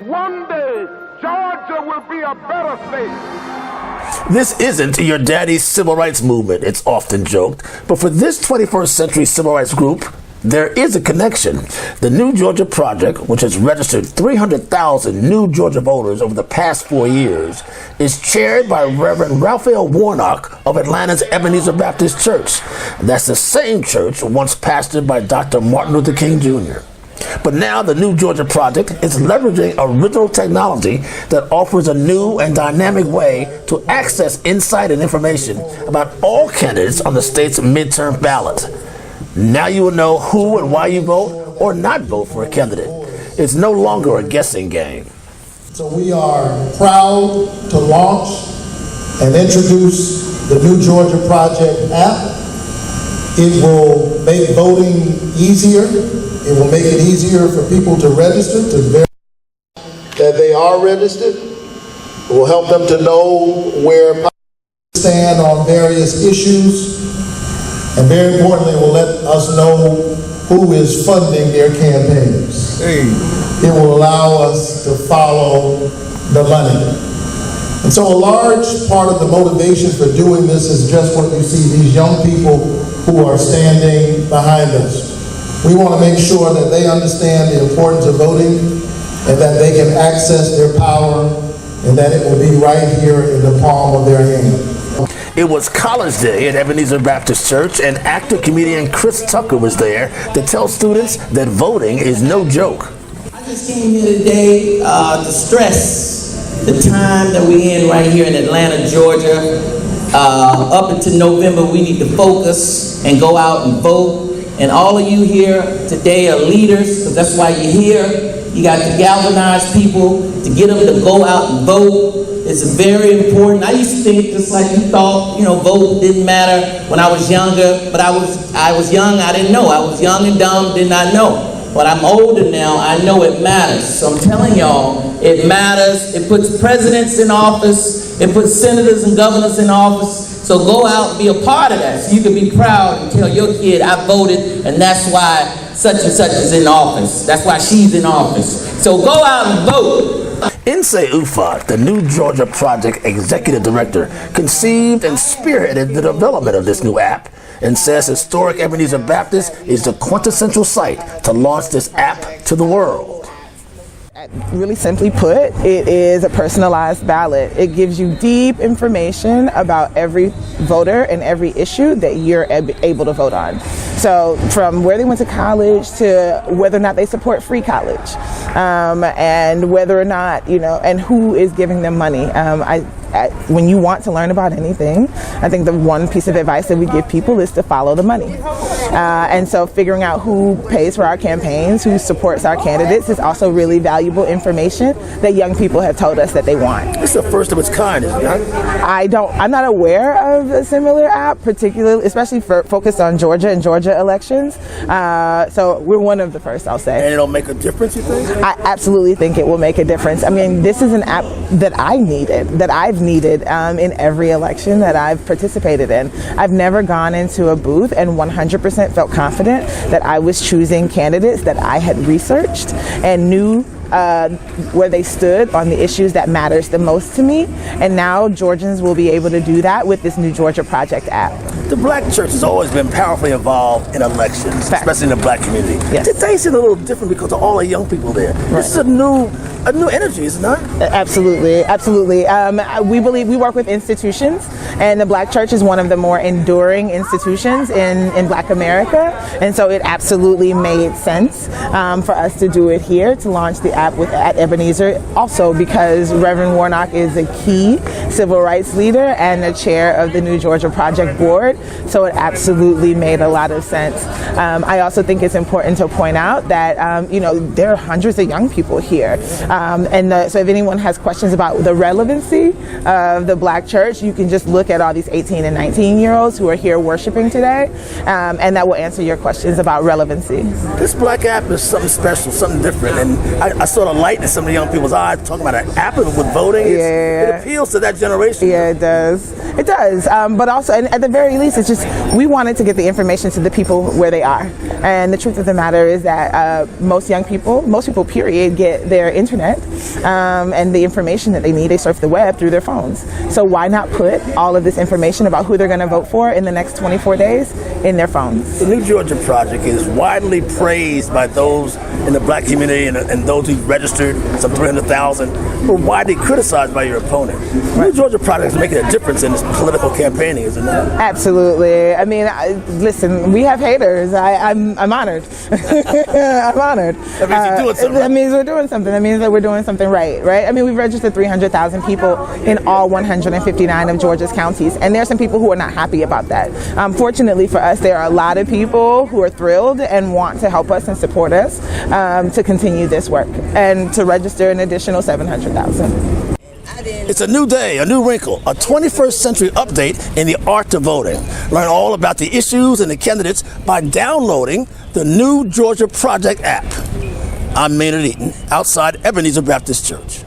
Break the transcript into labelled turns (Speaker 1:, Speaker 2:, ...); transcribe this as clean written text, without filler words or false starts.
Speaker 1: One day, Georgia will be a better state.
Speaker 2: This isn't your daddy's civil rights movement, it's often joked. But for this 21st century civil rights group, there is a connection. The New Georgia Project, which has registered 300,000 new Georgia voters over the past 4 years, is chaired by Reverend Raphael Warnock of Atlanta's Ebenezer Baptist Church. That's the same church once pastored by Dr. Martin Luther King Jr. But now the New Georgia Project is leveraging original technology that offers a new and dynamic way to access insight and information about all candidates on the state's midterm ballot. Now you will know who and why you vote or not vote for a candidate. It's no longer a guessing game.
Speaker 3: So we are proud to launch and introduce the New Georgia Project app. It will make voting easier. It will make it easier for people to register, to verify that they are registered. It will help them to know where politicians stand on various issues. And very importantly, it will let us know who is funding their campaigns. It will allow us to follow the money. And so a large part of the motivation for doing this is just what you see, these young people who are standing behind us. We want to make sure that they understand the importance of voting and that they can access their power and that it will be right here in the palm of their hand.
Speaker 2: It was College Day at Ebenezer Baptist Church, and actor comedian Chris Tucker was there to tell students that voting is no joke.
Speaker 4: I just came here today to stress the time that we're in right here in Atlanta, Georgia. Up until November, we need to focus and go out and vote. And all of you here today are leaders, because that's why you're here. You got to galvanize people to get them to go out and vote. It's very important. I used to think just like you thought, vote didn't matter when I was younger, but I was young, I didn't know. I was young and dumb, did not know. But I'm older now, I know it matters. So I'm telling y'all, it matters. It puts presidents in office. It puts senators and governors in office. So go out and be a part of that. So you can be proud and tell your kid, I voted, and that's why such and such is in office. That's why she's in office. So go out and vote.
Speaker 2: Insay Ufot, the New Georgia Project executive director, conceived and spearheaded the development of this new app and says historic Ebenezer Baptist is the quintessential site to launch this app to the world.
Speaker 5: Really simply put, it is a personalized ballot. It gives you deep information about every voter and every issue that you're able to vote on. So from where they went to college to whether or not they support free college, and whether or not, and who is giving them money. When you want to learn about anything, I think the one piece of advice that we give people is to follow the money. And so figuring out who pays for our campaigns, who supports our candidates is also really valuable information that young people have told us that they want.
Speaker 2: It's the first of its kind, isn't it?
Speaker 5: I'm not aware of a similar app, particularly, especially focused on Georgia and Georgia elections. So we're one of the first, I'll say.
Speaker 2: And it'll make a difference, you think?
Speaker 5: I absolutely think it will make a difference. I mean, this is an app that I needed, that I've needed in every election that I've participated in. I've never gone into a booth and 100% felt confident that I was choosing candidates that I had researched and knew where they stood on the issues that matters the most to me. And now Georgians will be able to do that with this New Georgia Project app.
Speaker 2: The Black church has always been powerfully involved in elections, especially in the Black community.
Speaker 5: Yes.
Speaker 2: Today it's a little different because of all the young people there. Right. This is a new energy, isn't it?
Speaker 5: Absolutely, absolutely. We work with institutions, and the Black church is one of the more enduring institutions in Black America. And so it absolutely made sense for us to do it here, to launch the app at Ebenezer, also because Reverend Warnock is a key civil rights leader and the chair of the New Georgia Project Board, so it absolutely made a lot of sense. I also think it's important to point out that there are hundreds of young people here, so if anyone has questions about the relevancy of the Black church, you can just look at all these 18 and 19-year-olds who are here worshiping today, and that will answer your questions about relevancy.
Speaker 2: This Black app is something special, something different, and I saw the light in some of the young people's eyes talking about an app with voting. It appeals to that generation.
Speaker 5: Yeah, it does. It does. But also, and at the very least, it's just we wanted to get the information to the people where they are. And the truth of the matter is that most people, period, get their internet and the information that they need. They surf the web through their phones. So why not put all of this information about who they're going to vote for in the next 24 days in their phones?
Speaker 2: The New Georgia Project is widely praised by those in the Black community and those who registered, some 300,000, but widely criticized by your opponent. The New Georgia Project is making a difference in this political campaigning, isn't it?
Speaker 5: Absolutely. I mean, listen, we have haters. I'm honored. I'm honored.
Speaker 2: That means you're doing something.
Speaker 5: That means we're doing something. That means that we're doing something right, right? I mean, we've registered 300,000 people in all 159 of Georgia's counties, and there are some people who are not happy about that. Fortunately for us, there are a lot of people who are thrilled and want to help us and support us to continue this work and to register an additional 700,000.
Speaker 2: It's a new day, a new wrinkle, a 21st century update in the art of voting. Learn all about the issues and the candidates by downloading the New Georgia Project app. I'm Maynard Eaton, outside Ebenezer Baptist Church.